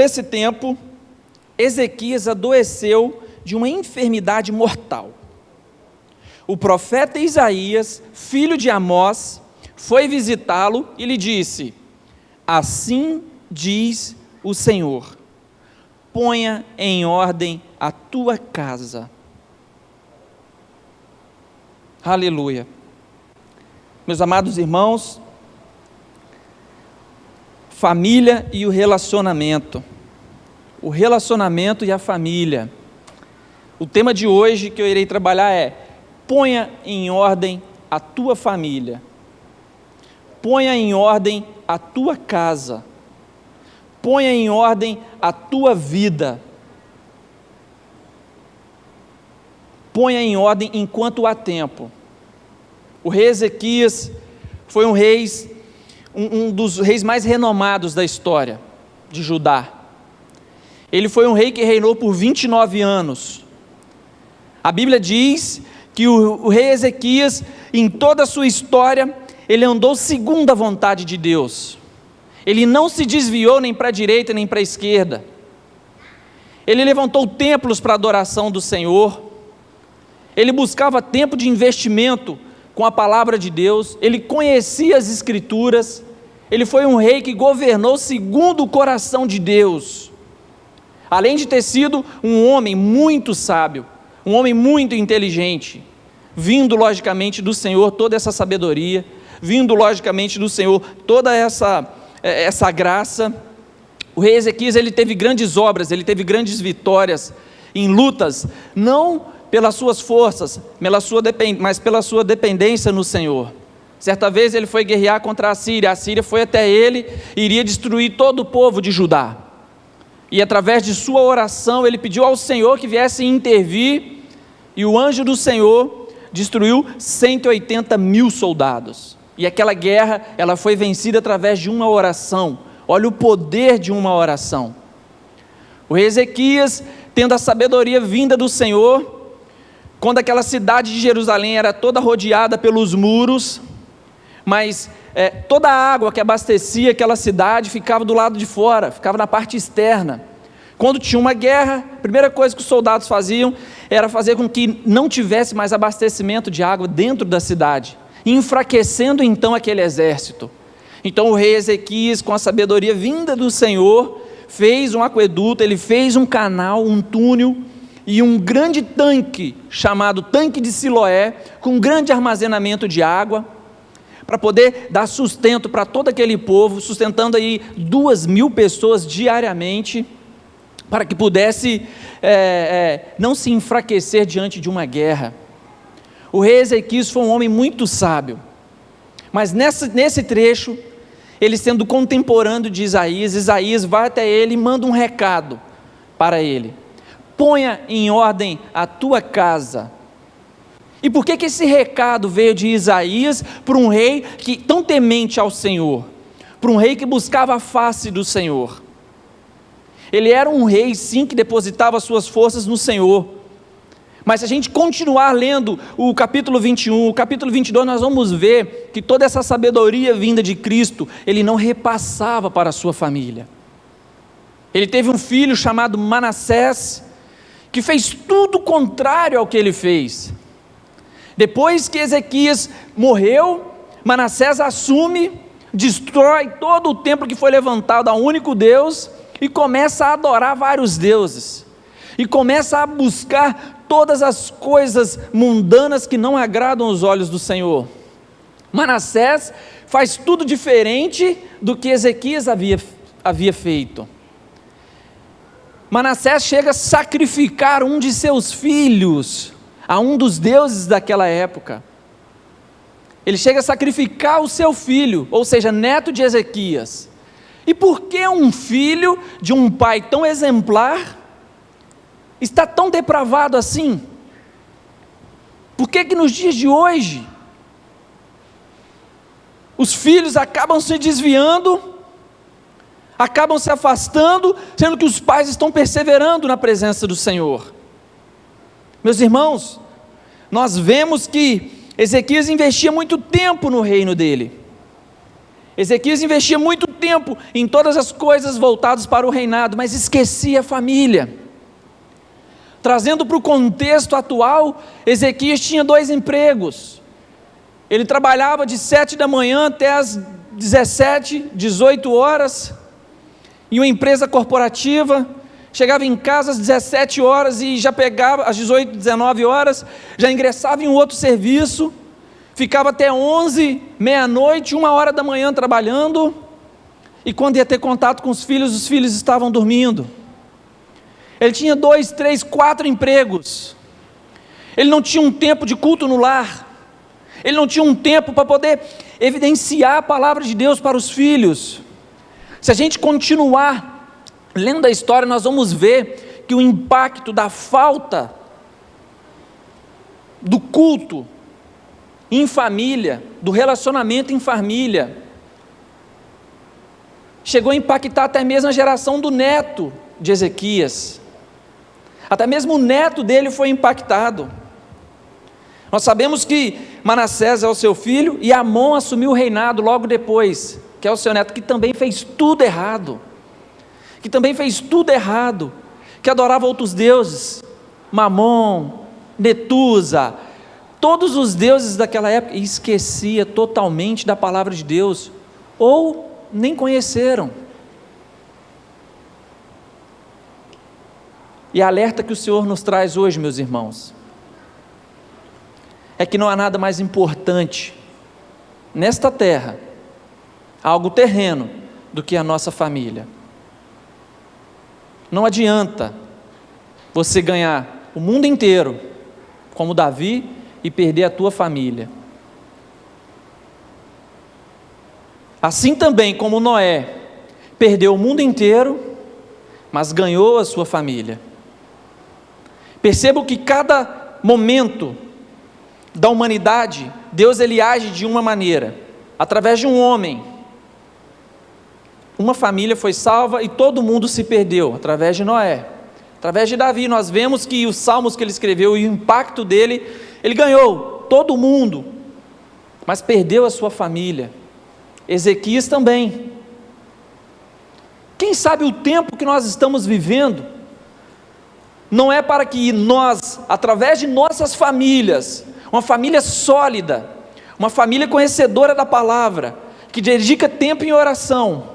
esse tempo, Ezequias adoeceu de uma enfermidade mortal. O profeta Isaías, filho de Amós, foi visitá-lo e lhe disse: assim diz o Senhor, ponha em ordem a tua casa. Aleluia. Meus amados irmãos, família e o relacionamento e a família. O tema de hoje que eu irei trabalhar é: ponha em ordem a tua família, ponha em ordem a tua casa, ponha em ordem a tua vida, ponha em ordem enquanto há tempo. O rei Ezequias foi um dos reis mais renomados da história de Judá. Ele foi um rei que reinou por 29 anos. A Bíblia diz que o rei Ezequias, em toda a sua história, ele andou segundo a vontade de Deus. Ele não se desviou nem para a direita nem para a esquerda. Ele levantou templos para a adoração do Senhor. Ele buscava tempo de investimento com a palavra de Deus. Ele conhecia as Escrituras. Ele foi um rei que governou segundo o coração de Deus. Além de ter sido um homem muito sábio, um homem muito inteligente, vindo logicamente do Senhor toda essa sabedoria, vindo logicamente do Senhor toda essa graça. O rei Ezequias, ele teve grandes obras, ele teve grandes vitórias em lutas, não pelas suas forças, mas pela sua dependência no Senhor. Certa vez ele foi guerrear contra a Síria foi até ele e iria destruir todo o povo de Judá. E através de sua oração, ele pediu ao Senhor que viesse intervir, e o anjo do Senhor destruiu 180 mil soldados. E aquela guerra, ela foi vencida através de uma oração. Olha o poder de uma oração. O rei Ezequias, tendo a sabedoria vinda do Senhor, quando aquela cidade de Jerusalém era toda rodeada pelos muros, mas toda a água que abastecia aquela cidade ficava do lado de fora, ficava na parte externa. Quando tinha uma guerra, a primeira coisa que os soldados faziam era fazer com que não tivesse mais abastecimento de água dentro da cidade, enfraquecendo então aquele exército. Então o rei Ezequias, com a sabedoria vinda do Senhor, fez um aqueduto, ele fez um canal, um túnel e um grande tanque, chamado Tanque de Siloé, com um grande armazenamento de água, para poder dar sustento para todo aquele povo, sustentando aí 2.000 pessoas diariamente, para que pudesse não se enfraquecer diante de uma guerra. O rei Ezequias foi um homem muito sábio, mas nesse trecho, ele sendo contemporâneo de Isaías vai até ele e manda um recado para ele: ponha em ordem a tua casa. E por que esse recado veio de Isaías para um rei que tão temente ao Senhor, para um rei que buscava a face do Senhor? Ele era um rei, sim, que depositava suas forças no Senhor. Mas se a gente continuar lendo o capítulo 21, o capítulo 22, nós vamos ver que toda essa sabedoria vinda de Cristo, ele não repassava para a sua família. Ele teve um filho chamado Manassés, que fez tudo contrário ao que ele fez. Depois que Ezequias morreu, Manassés assume, destrói todo o templo que foi levantado ao único Deus, e começa a adorar vários deuses, e começa a buscar todas as coisas mundanas que não agradam os olhos do Senhor. Manassés faz tudo diferente do que Ezequias havia feito. Manassés chega a sacrificar um de seus filhos a um dos deuses daquela época. Ele chega a sacrificar o seu filho, ou seja, neto de Ezequias. E por que um filho de um pai tão exemplar está tão depravado assim? Por que nos dias de hoje os filhos acabam se desviando, acabam se afastando, sendo que os pais estão perseverando na presença do Senhor? Meus irmãos, nós vemos que Ezequias investia muito tempo no reino dele. Ezequias investia muito tempo tempo em todas as coisas voltadas para o reinado, mas esquecia a família. Trazendo para o contexto atual, Ezequias tinha 2 empregos. Ele trabalhava de 7 da manhã até as 17, 18 horas, em uma empresa corporativa. Chegava em casa às 17 horas e já pegava, às 18, 19 horas, já ingressava em um outro serviço, ficava até 11, meia-noite, 1 hora da manhã trabalhando, e quando ia ter contato com os filhos estavam dormindo. Ele tinha 2, 3, 4 empregos. Ele não tinha um tempo de culto no lar. Ele não tinha um tempo para poder evidenciar a palavra de Deus para os filhos. Se a gente continuar lendo a história, nós vamos ver que o impacto da falta do culto em família, do relacionamento em família, chegou a impactar até mesmo a geração do neto de Ezequias. Até mesmo o neto dele foi impactado. Nós sabemos que Manassés é o seu filho e Amon assumiu o reinado logo depois, que é o seu neto, que também fez tudo errado. Que adorava outros deuses, Mamon, Netusa, todos os deuses daquela época, e esquecia totalmente da palavra de Deus, ou nem conheceram. E a alerta que o Senhor nos traz hoje, meus irmãos, é que não há nada mais importante nesta terra, algo terreno, do que a nossa família. Não adianta você ganhar o mundo inteiro, como Davi, e perder a tua família. Assim também como Noé perdeu o mundo inteiro, mas ganhou a sua família. Percebo que cada momento da humanidade, Deus ele age de uma maneira, através de um homem. Uma família foi salva e todo mundo se perdeu, através de Noé. Através de Davi, nós vemos que os salmos que ele escreveu e o impacto dele, ele ganhou todo mundo, mas perdeu a sua família. Ezequias também. Quem sabe o tempo que nós estamos vivendo não é para que nós, através de nossas famílias, uma família sólida, uma família conhecedora da palavra, que dedica tempo em oração,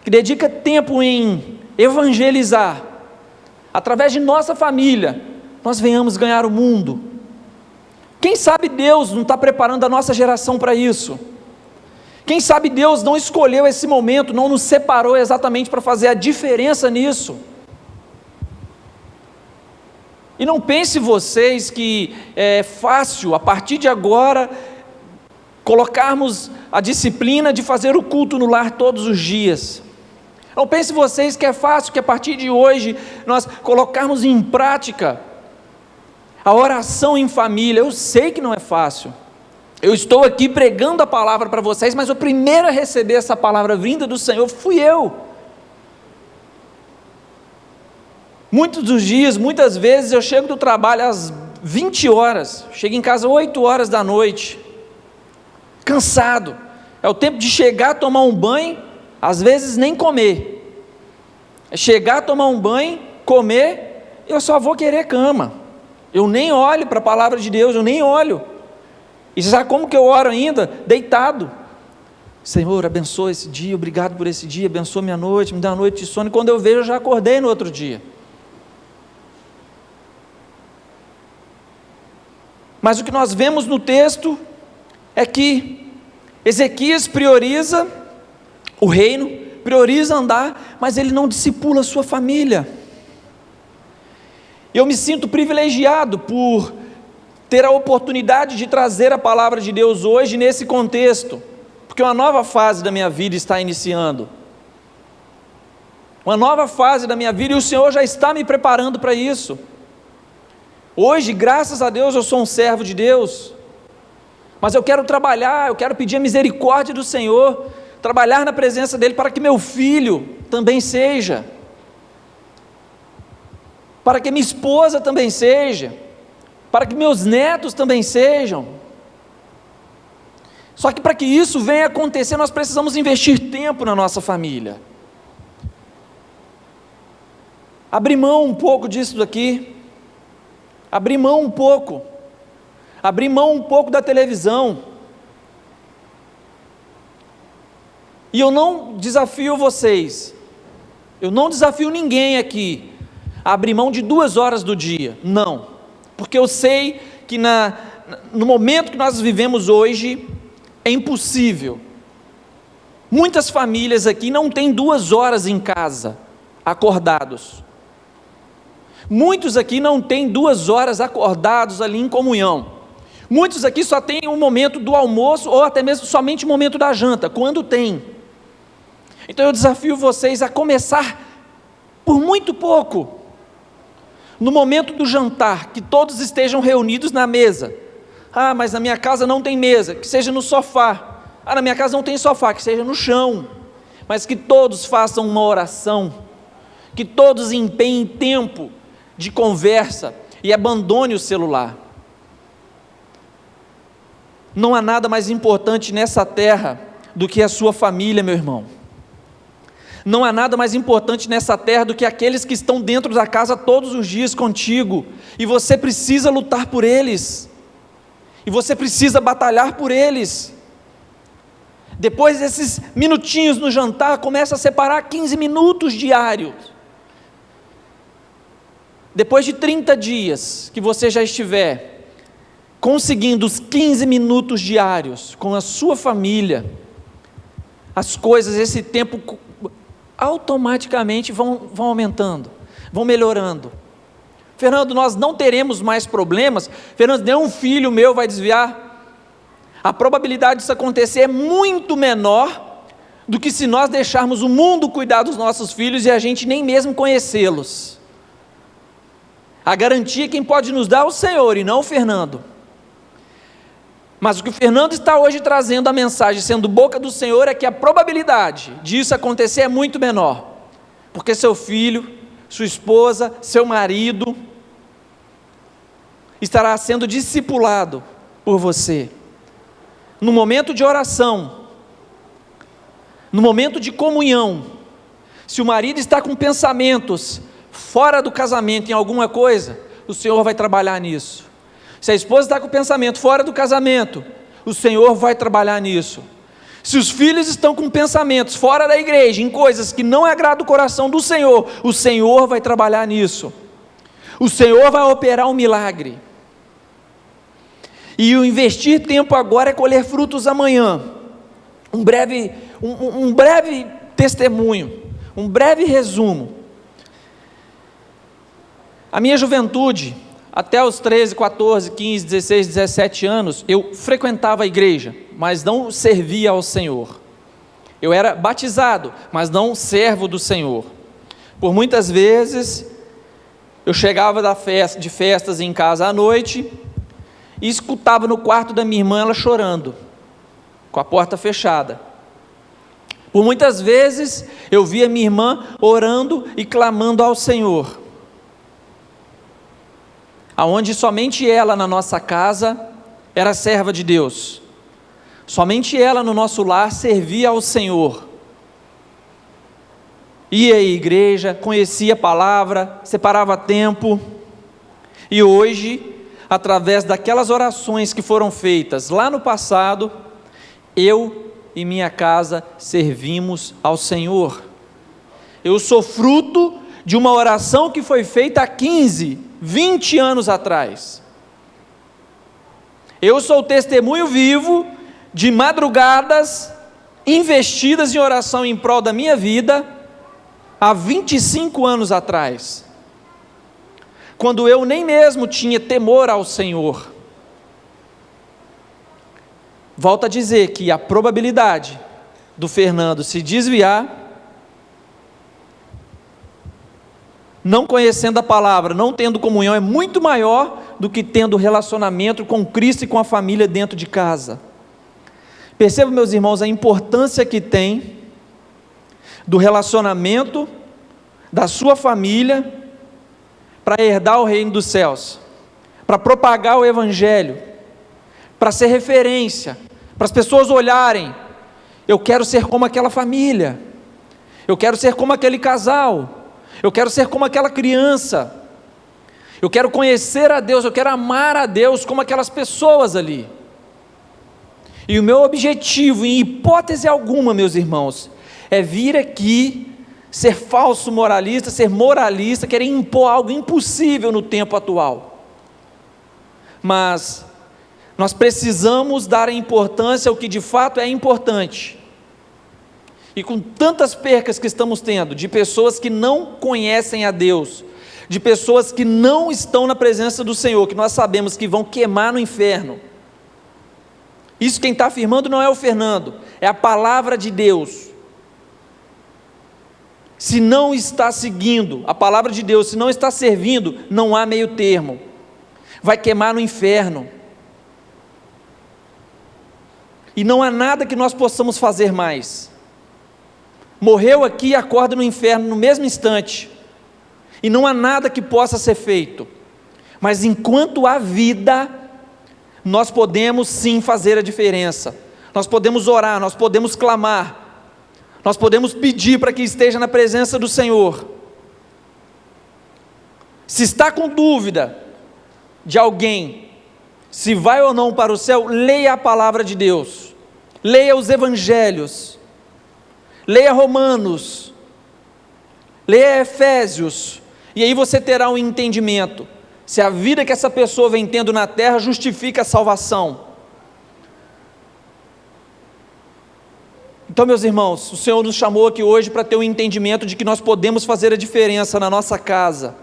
que dedica tempo em evangelizar, através de nossa família, nós venhamos ganhar o mundo. Quem sabe Deus não está preparando a nossa geração para isso? Quem sabe Deus não escolheu esse momento, não nos separou exatamente para fazer a diferença nisso? E não pense vocês que é fácil, a partir de agora, colocarmos a disciplina de fazer o culto no lar todos os dias. Não pense vocês que é fácil, que a partir de hoje, nós colocarmos em prática a oração em família. Eu sei que não é fácil. Eu estou aqui pregando a palavra para vocês, mas o primeiro a receber essa palavra vinda do Senhor fui eu. Muitos dos dias, muitas vezes eu chego do trabalho às 20 horas, chego em casa 8 horas da noite, cansado, é o tempo de chegar, tomar um banho, às vezes nem comer, é chegar, tomar um banho, comer, eu só vou querer cama, eu nem olho para a palavra de Deus, eu nem olho, e sabe como que eu oro ainda? Deitado. Senhor, abençoa esse dia, obrigado por esse dia, abençoa minha noite, me dá uma noite de sono, e quando eu vejo eu já acordei no outro dia. Mas o que nós vemos no texto é que Ezequias prioriza o reino, prioriza andar, mas ele não discipula a sua família. Eu me sinto privilegiado por ter a oportunidade de trazer a palavra de Deus hoje nesse contexto, porque uma nova fase da minha vida está iniciando. Uma nova fase da minha vida, e o Senhor já está me preparando para isso. Hoje, graças a Deus, eu sou um servo de Deus, mas eu quero trabalhar, eu quero pedir a misericórdia do Senhor, trabalhar na presença dEle, para que meu filho também seja, para que minha esposa também seja, para que meus netos também sejam. Só que para que isso venha acontecer, nós precisamos investir tempo na nossa família. Abrir mão um pouco disso daqui, abrir mão um pouco da televisão. E eu não desafio vocês, eu não desafio ninguém aqui a abrir mão de 2 horas do dia, não, porque eu sei que no momento que nós vivemos hoje, é impossível. Muitas famílias aqui não têm 2 horas em casa, acordados. Muitos aqui não têm 2 horas acordados ali em comunhão. Muitos aqui só têm um momento do almoço, ou até mesmo somente o momento da janta, quando tem. Então eu desafio vocês a começar por muito pouco, no momento do jantar, que todos estejam reunidos na mesa. Ah, mas na minha casa não tem mesa, que seja no sofá. Ah, na minha casa não tem sofá, que seja no chão. Mas que todos façam uma oração, que todos empenhem tempo de conversa e abandone o celular. Não há nada mais importante nessa terra do que a sua família, meu irmão. Não há nada mais importante nessa terra do que aqueles que estão dentro da casa todos os dias contigo, e você precisa lutar por eles, e você precisa batalhar por eles. Depois desses minutinhos no jantar, começa a separar 15 minutos diários. Depois de 30 dias que você já estiver conseguindo os 15 minutos diários com a sua família, as coisas, esse tempo automaticamente vão aumentando, vão melhorando. Fernando, nós não teremos mais problemas. Fernando, nenhum filho meu vai desviar. A probabilidade disso acontecer é muito menor do que se nós deixarmos o mundo cuidar dos nossos filhos e a gente nem mesmo conhecê-los. A garantia quem pode nos dar é o Senhor e não o Fernando. Mas o que o Fernando está hoje trazendo a mensagem, sendo boca do Senhor, é que a probabilidade disso acontecer é muito menor, porque seu filho, sua esposa, seu marido estará sendo discipulado por você. No momento de oração, no momento de comunhão, se o marido está com pensamentos fora do casamento em alguma coisa, o Senhor vai trabalhar nisso. Se a esposa está com o pensamento fora do casamento, o Senhor vai trabalhar nisso. Se os filhos estão com pensamentos fora da igreja, em coisas que não agradam o coração do Senhor, o Senhor vai trabalhar nisso. O Senhor vai operar um milagre. E o investir tempo agora é colher frutos amanhã. Um breve testemunho, um breve resumo. A minha juventude, até os 13, 14, 15, 16, 17 anos, eu frequentava a igreja, mas não servia ao Senhor. Eu era batizado, mas não servo do Senhor. Por muitas vezes, eu chegava de festas em casa à noite e escutava no quarto da minha irmã ela chorando, com a porta fechada. Por muitas vezes, eu via minha irmã orando e clamando ao Senhor, aonde somente ela na nossa casa era serva de Deus, somente ela no nosso lar servia ao Senhor, ia à igreja, conhecia a palavra, separava tempo. E hoje, através daquelas orações que foram feitas lá no passado, eu e minha casa servimos ao Senhor. Eu sou fruto de uma oração que foi feita há 15, 20 anos atrás. Eu sou testemunho vivo de madrugadas investidas em oração em prol da minha vida há 25 anos atrás, quando eu nem mesmo tinha temor ao Senhor. Volto a dizer que a probabilidade do Fernando se desviar, não conhecendo a palavra, não tendo comunhão, é muito maior do que tendo relacionamento com Cristo e com a família dentro de casa. Percebam, meus irmãos, a importância que tem do relacionamento da sua família para herdar o reino dos céus, para propagar o evangelho, para ser referência, para as pessoas olharem: eu quero ser como aquela família, eu quero ser como aquele casal, eu quero ser como aquela criança, eu quero conhecer a Deus, eu quero amar a Deus como aquelas pessoas ali. E o meu objetivo, em hipótese alguma, meus irmãos, é vir aqui, ser falso moralista, ser moralista, querer impor algo impossível no tempo atual. Mas nós precisamos dar importância ao que de fato é importante. E com tantas percas que estamos tendo, de pessoas que não conhecem a Deus, de pessoas que não estão na presença do Senhor, que nós sabemos que vão queimar no inferno. Isso quem está afirmando não é o Fernando, é a palavra de Deus. Se não está seguindo a palavra de Deus, se não está servindo, não há meio termo, vai queimar no inferno. E não há nada que nós possamos fazer mais. Morreu aqui e acorda no inferno no mesmo instante, e não há nada que possa ser feito. Mas enquanto há vida, nós podemos sim fazer a diferença. Nós podemos orar, nós podemos clamar, nós podemos pedir para que esteja na presença do Senhor. Se está com dúvida de alguém, se vai ou não para o céu, leia a palavra de Deus, leia os evangelhos, leia Romanos, leia Efésios, e aí você terá um entendimento, se a vida que essa pessoa vem tendo na terra justifica a salvação. Então, meus irmãos, o Senhor nos chamou aqui hoje para ter um entendimento de que nós podemos fazer a diferença na nossa casa,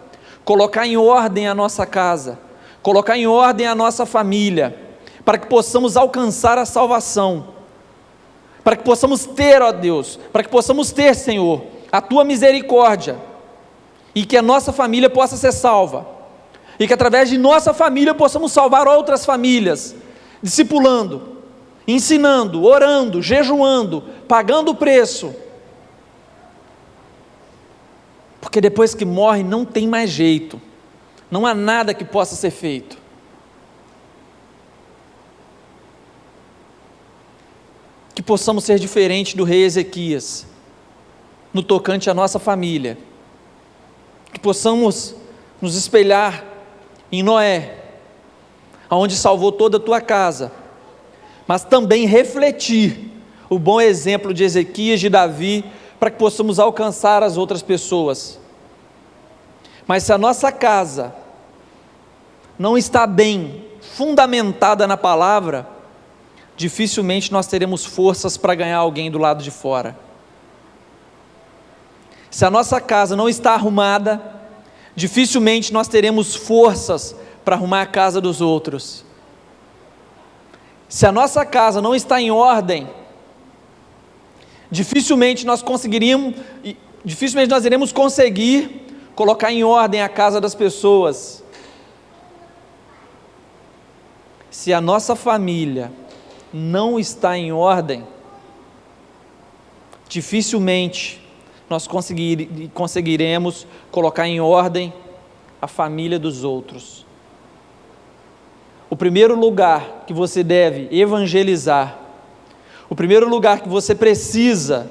colocar em ordem a nossa casa, colocar em ordem a nossa família, para que possamos alcançar a salvação, para que possamos ter, ó Deus, para que possamos ter, Senhor, a Tua misericórdia, e que a nossa família possa ser salva, e que através de nossa família possamos salvar outras famílias, discipulando, ensinando, orando, jejuando, pagando o preço, porque depois que morre não tem mais jeito, não há nada que possa ser feito. Que possamos ser diferentes do rei Ezequias, no tocante à nossa família, que possamos nos espelhar em Noé, aonde salvou toda a tua casa, mas também refletir o bom exemplo de Ezequias, de Davi, para que possamos alcançar as outras pessoas. Mas se a nossa casa não está bem fundamentada na palavra, dificilmente nós teremos forças para ganhar alguém do lado de fora. Se a nossa casa não está arrumada, dificilmente nós teremos forças para arrumar a casa dos outros. Se a nossa casa não está em ordem, dificilmente nós iremos conseguir colocar em ordem a casa das pessoas. Se a nossa família não está em ordem, dificilmente nós conseguiremos colocar em ordem a família dos outros. O primeiro lugar que você deve evangelizar, o primeiro lugar que você precisa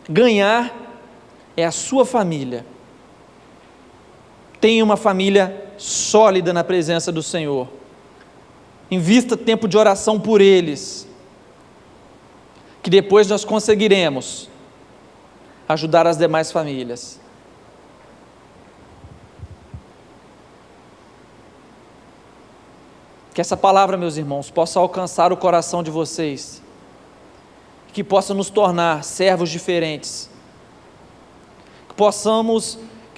ganhar é a sua família. Tenha uma família sólida na presença do Senhor. Invista tempo de oração por eles, que depois nós conseguiremos ajudar as demais famílias. Que essa palavra, meus irmãos, possa alcançar o coração de vocês, que possa nos tornar servos diferentes, que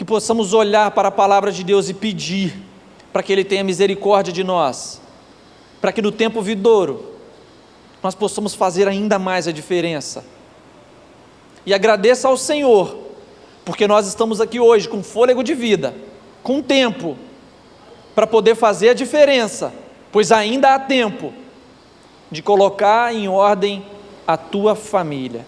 possamos olhar para a palavra de Deus e pedir para que Ele tenha misericórdia de nós, para que no tempo vindouro nós possamos fazer ainda mais a diferença. E agradeça ao Senhor, porque nós estamos aqui hoje com fôlego de vida, com tempo para poder fazer a diferença, pois ainda há tempo de colocar em ordem a tua família.